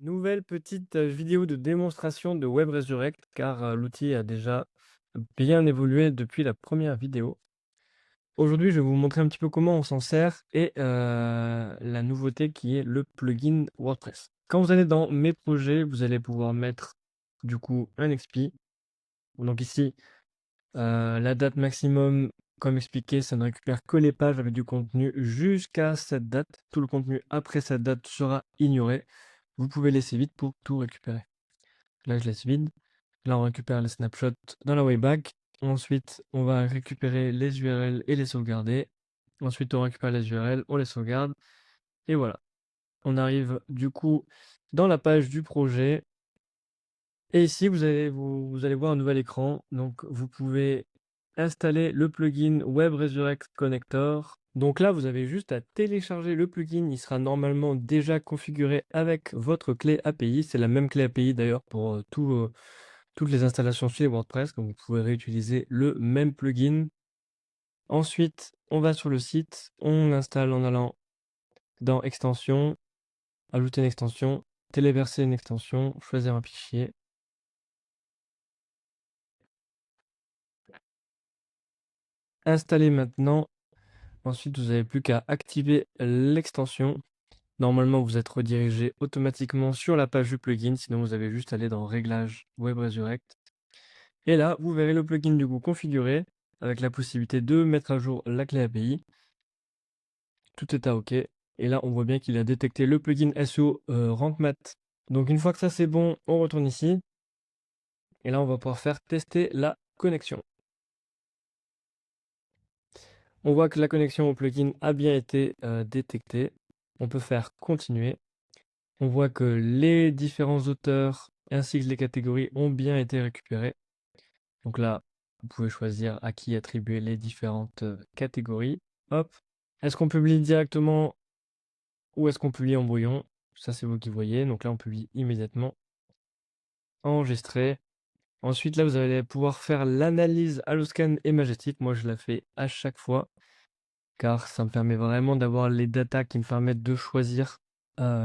Nouvelle petite vidéo de démonstration de Web Resurrect car l'outil a déjà bien évolué depuis la première vidéo. Aujourd'hui, je vais vous montrer un petit peu comment on s'en sert et la nouveauté qui est le plugin WordPress. Quand vous allez dans mes projets, vous allez pouvoir mettre du coup un expi. Donc ici, la date maximum, comme expliqué, ça ne récupère que les pages avec du contenu jusqu'à cette date. Tout le contenu après cette date sera ignoré. Vous pouvez laisser vide pour tout récupérer. Là, je laisse vide. Là, on récupère les snapshots dans la Wayback. Ensuite, on va récupérer les URL et les sauvegarder. Ensuite, on récupère les URL, on les sauvegarde. Et voilà. On arrive du coup dans la page du projet. Et ici, vous allez voir un nouvel écran. Donc, vous pouvez installer le plugin Web Resurrect Connector. Donc là, vous avez juste à télécharger le plugin. Il sera normalement déjà configuré avec votre clé API. C'est la même clé API d'ailleurs pour toutes les installations chez WordPress. Donc vous pouvez réutiliser le même plugin. Ensuite, on va sur le site. On installe en allant dans Extensions, ajouter une extension, téléverser une extension, choisir un fichier. Installer maintenant. Ensuite, vous n'avez plus qu'à activer l'extension. Normalement, vous êtes redirigé automatiquement sur la page du plugin. Sinon, vous avez juste à aller dans Réglages Web Resurrect. Et là, vous verrez le plugin du coup configuré avec la possibilité de mettre à jour la clé API. Tout est à OK. Et là, on voit bien qu'il a détecté le plugin SEO Rank Math. Donc, une fois que ça c'est bon, on retourne ici. Et là, on va pouvoir faire tester la connexion. On voit que la connexion au plugin a bien été détectée. On peut faire continuer. On voit que les différents auteurs ainsi que les catégories ont bien été récupérés. Donc là, vous pouvez choisir à qui attribuer les différentes catégories. Hop. Est-ce qu'on publie directement ou est-ce qu'on publie en brouillon? Ça, c'est vous qui voyez. Donc là, on publie immédiatement. Enregistrer. Ensuite, là, vous allez pouvoir faire l'analyse Alloscan et Majestic. Moi, je la fais à chaque fois car ça me permet vraiment d'avoir les datas qui me permettent de choisir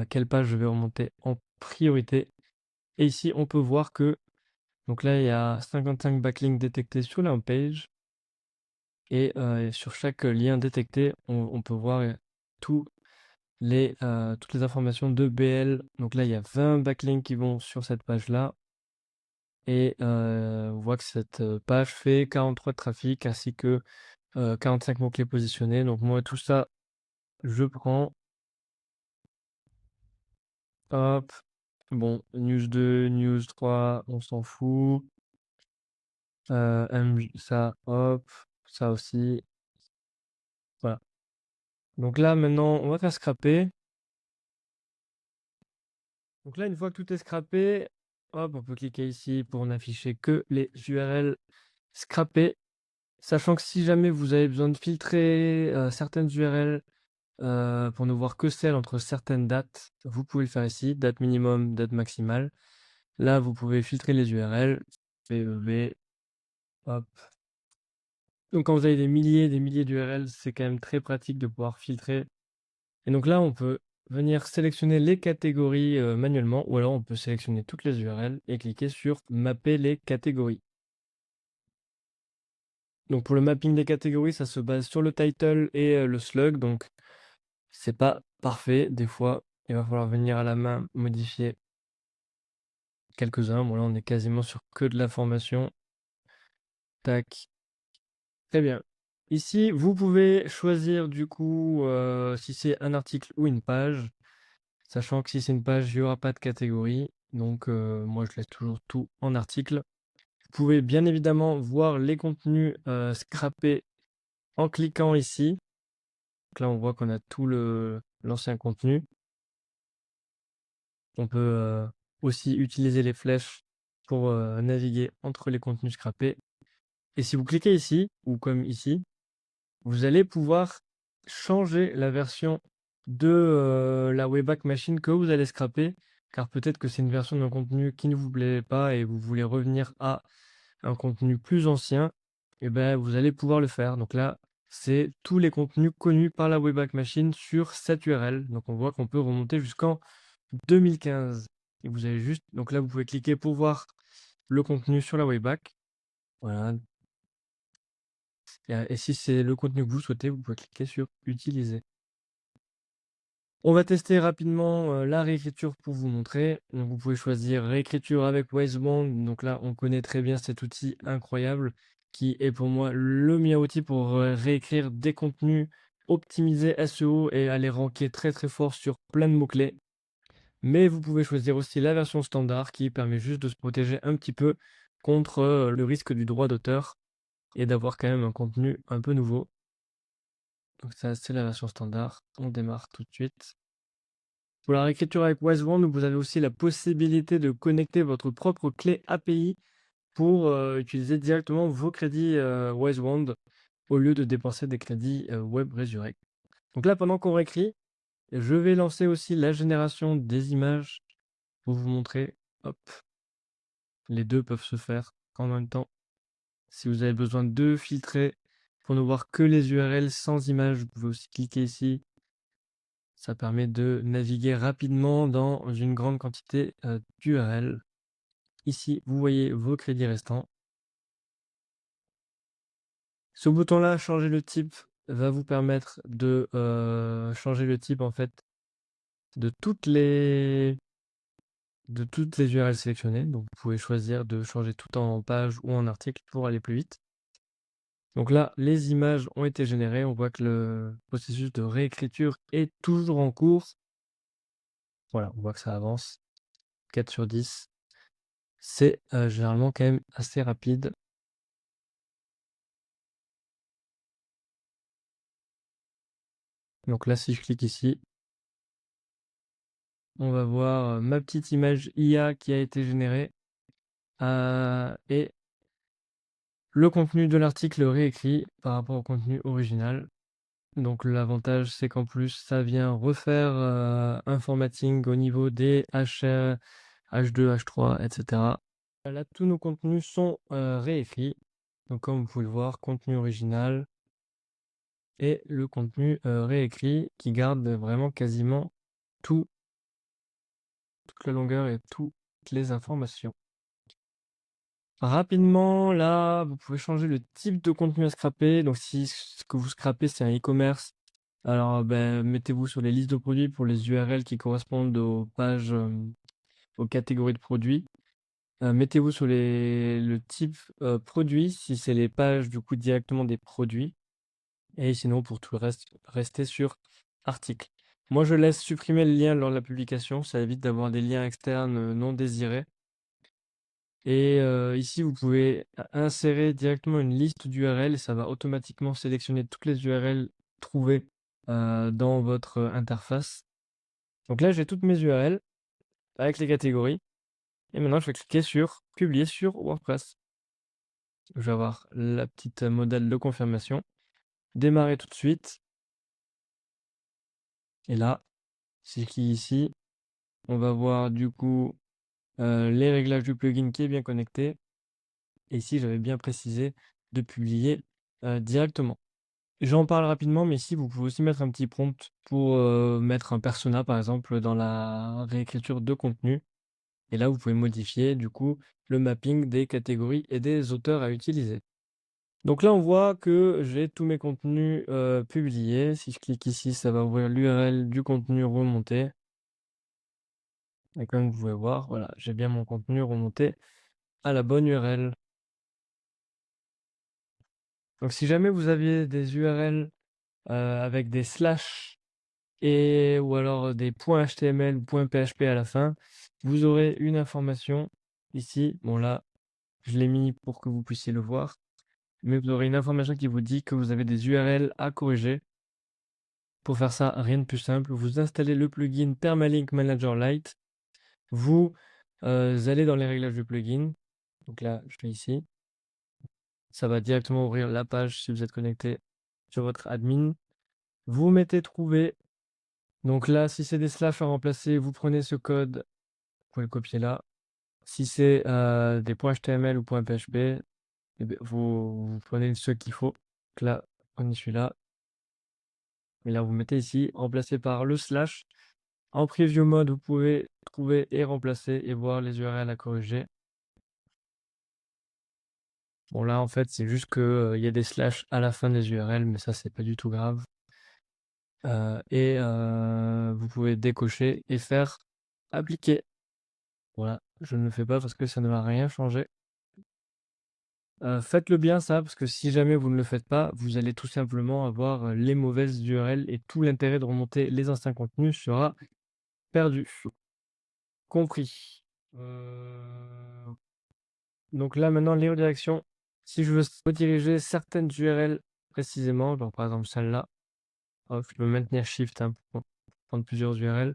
quelle page je vais remonter en priorité. Et ici, on peut voir que, donc là, il y a 55 backlinks détectés sur la homepage. Et sur chaque lien détecté, on peut voir toutes les informations de BL. Donc là, il y a 20 backlinks qui vont sur cette page-là. Et on voit que cette page fait 43 de trafic ainsi que 45 mots-clés positionnés. Donc moi, tout ça, je prends. Hop. Bon, news 2, news 3, on s'en fout. Ça, hop. Ça aussi. Voilà. Donc là, maintenant, on va faire scraper. Donc là, une fois que tout est scrappé, hop, on peut cliquer ici pour n'afficher que les URL scrappées. Sachant que si jamais vous avez besoin de filtrer certaines URL pour ne voir que celles entre certaines dates, vous pouvez le faire ici, date minimum, date maximale. Là, vous pouvez filtrer les URL, PEV, hop. Donc quand vous avez des milliers d'URL, c'est quand même très pratique de pouvoir filtrer. Et donc là, on peut venir sélectionner les catégories manuellement, ou alors on peut sélectionner toutes les URL et cliquer sur mapper les catégories. Donc pour le mapping des catégories, ça se base sur le title et le slug, donc c'est pas parfait. Des fois, il va falloir venir à la main modifier quelques-uns. Bon là, on est quasiment sur que de l'information. Tac. Très bien. Ici, vous pouvez choisir du coup si c'est un article ou une page. Sachant que si c'est une page, il n'y aura pas de catégorie. Donc moi, je laisse toujours tout en article. Vous pouvez bien évidemment voir les contenus scrappés en cliquant ici. Donc là, on voit qu'on a tout l'ancien contenu. On peut aussi utiliser les flèches pour naviguer entre les contenus scrappés. Et si vous cliquez ici, ou comme ici, vous allez pouvoir changer la version de la Wayback Machine que vous allez scraper, car peut-être que c'est une version d'un contenu qui ne vous plaît pas et vous voulez revenir à un contenu plus ancien, et ben vous allez pouvoir le faire. Donc là, c'est tous les contenus connus par la Wayback Machine sur cette URL. Donc on voit qu'on peut remonter jusqu'en 2015. et vous avez juste donc là, vous pouvez cliquer pour voir le contenu sur la Wayback. Voilà et si c'est le contenu que vous souhaitez, vous pouvez cliquer sur «Utiliser». On va tester rapidement, la réécriture pour vous montrer. Donc vous pouvez choisir réécriture avec Wisebond. Donc là, on connaît très bien cet outil incroyable qui est pour moi le meilleur outil pour, réécrire des contenus optimisés SEO et aller ranker très, très fort sur plein de mots-clés. Mais vous pouvez choisir aussi la version standard qui permet juste de se protéger un petit peu contre, le risque du droit d'auteur et d'avoir quand même un contenu un peu nouveau. Donc ça, c'est la version standard. On démarre tout de suite. Pour la réécriture avec Wisebond, vous avez aussi la possibilité de connecter votre propre clé API pour, utiliser directement vos crédits, Wisebond au lieu de dépenser des crédits, WebResurrect. Donc là, pendant qu'on réécrit, je vais lancer aussi la génération des images pour vous montrer. Hop, les 2 peuvent se faire en même temps. Si vous avez besoin de filtrer pour ne voir que les URL sans images, vous pouvez aussi cliquer ici. Ça permet de naviguer rapidement dans une grande quantité, d'URL. Ici, vous voyez vos crédits restants. Ce bouton-là, changer le type, va vous permettre de, changer le type en fait de toutes les URL sélectionnées. Donc vous pouvez choisir de changer tout en page ou en article pour aller plus vite. Donc là, les images ont été générées. On voit que le processus de réécriture est toujours en cours. Voilà, on voit que ça avance. 4 sur 10. C'est, généralement quand même assez rapide. Donc là, si je clique ici, on va voir, ma petite image IA qui a été générée, et le contenu de l'article réécrit par rapport au contenu original. Donc l'avantage, c'est qu'en plus, ça vient refaire, un formatting au niveau des H2, H3 et cetera. Là, tous nos contenus sont, réécrits. Donc comme vous pouvez le voir, contenu original et le contenu, réécrit qui garde vraiment quasiment tout toute la longueur et toutes les informations. Rapidement, là, vous pouvez changer le type de contenu à scraper. Donc, si ce que vous scrapez, c'est un e-commerce, alors ben, mettez-vous sur les listes de produits pour les URL qui correspondent aux pages, aux catégories de produits. Mettez-vous sur le type produit si c'est les pages du coup directement des produits. Et sinon, pour tout le reste, restez sur article. Moi, je laisse supprimer le lien lors de la publication. Ça évite d'avoir des liens externes non désirés. Et ici, vous pouvez insérer directement une liste d'URL et ça va automatiquement sélectionner toutes les URL trouvées dans votre interface. Donc là, j'ai toutes mes URL avec les catégories. Et maintenant, je vais cliquer sur Publier sur WordPress. Je vais avoir la petite modèle de confirmation. Démarrer tout de suite. Et là, si je clique ici, on va voir du coup les réglages du plugin qui est bien connecté. Et ici, j'avais bien précisé de publier directement. J'en parle rapidement, mais ici, vous pouvez aussi mettre un petit prompt pour mettre un persona, par exemple, dans la réécriture de contenu. Et là, vous pouvez modifier, du coup, le mapping des catégories et des auteurs à utiliser. Donc là, on voit que j'ai tous mes contenus publiés. Si je clique ici, ça va ouvrir l'URL du contenu remonté. Et comme vous pouvez voir, voilà, j'ai bien mon contenu remonté à la bonne URL. Donc si jamais vous aviez des URL avec des slash et ou alors des .html ou .php à la fin, vous aurez une information ici. Bon là, je l'ai mis pour que vous puissiez le voir, mais vous aurez une information qui vous dit que vous avez des URL à corriger. Pour faire ça, rien de plus simple, vous installez le plugin Permalink Manager Lite, vous allez dans les réglages du plugin. Donc là, je fais ici. Ça va directement ouvrir la page si vous êtes connecté sur votre admin. Vous mettez trouver. Donc là, si c'est des slash à remplacer, vous prenez ce code, vous pouvez le copier là. Si c'est des .html ou .php, eh ben, vous prenez ce qu'il faut. Donc là, prenez celui-là. Et là, vous mettez ici, remplacé par le slash. En preview mode, vous pouvez trouver et remplacer et voir les URL à corriger. Bon là, en fait, c'est juste que, il y a des slash à la fin des URL, mais ça, c'est pas du tout grave. Vous pouvez décocher et faire appliquer. Voilà, je ne le fais pas parce que ça ne va rien changer. Faites-le bien ça, parce que si jamais vous ne le faites pas, vous allez tout simplement avoir, les mauvaises URL et tout l'intérêt de remonter les anciens contenus sera perdu. Compris. Donc là, maintenant, les redirections. Si je veux rediriger certaines URL précisément, genre par exemple celle-là, hop, je peux maintenir Shift, hein, pour prendre plusieurs URL.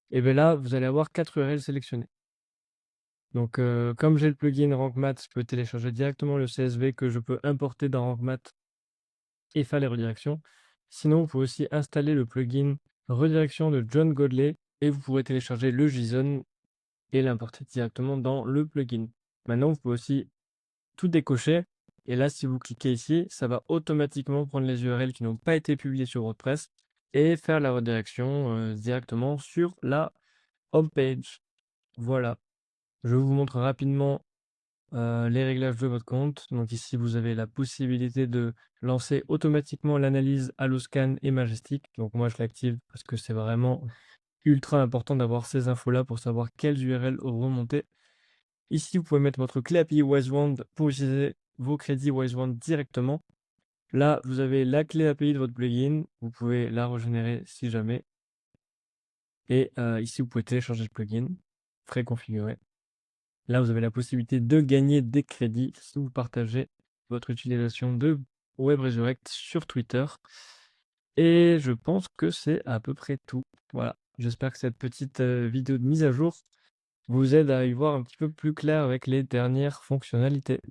Et bien là, vous allez avoir 4 URL sélectionnées. Donc, comme j'ai le plugin Rank Math, je peux télécharger directement le CSV que je peux importer dans Rank Math et faire les redirections. Sinon, vous pouvez aussi installer le plugin redirection de John Godley et vous pourrez télécharger le JSON et l'importer directement dans le plugin. Maintenant, vous pouvez aussi tout décocher. Et là, si vous cliquez ici, ça va automatiquement prendre les URL qui n'ont pas été publiées sur WordPress et faire la redirection directement sur la home page. Voilà. Je vous montre rapidement les réglages de votre compte. Donc ici, vous avez la possibilité de lancer automatiquement l'analyse Alloscan et Majestic. Donc moi, je l'active parce que c'est vraiment ultra important d'avoir ces infos-là pour savoir quelles URL remonter. Ici, vous pouvez mettre votre clé API WiseWand pour utiliser vos crédits WiseWand directement. Là, vous avez la clé API de votre plugin. Vous pouvez la régénérer si jamais. Et ici, vous pouvez télécharger le plugin préconfiguré. Là, vous avez la possibilité de gagner des crédits si vous partagez votre utilisation de WebResurrect sur Twitter. Et je pense que c'est à peu près tout. Voilà, j'espère que cette petite vidéo de mise à jour vous aide à y voir un petit peu plus clair avec les dernières fonctionnalités.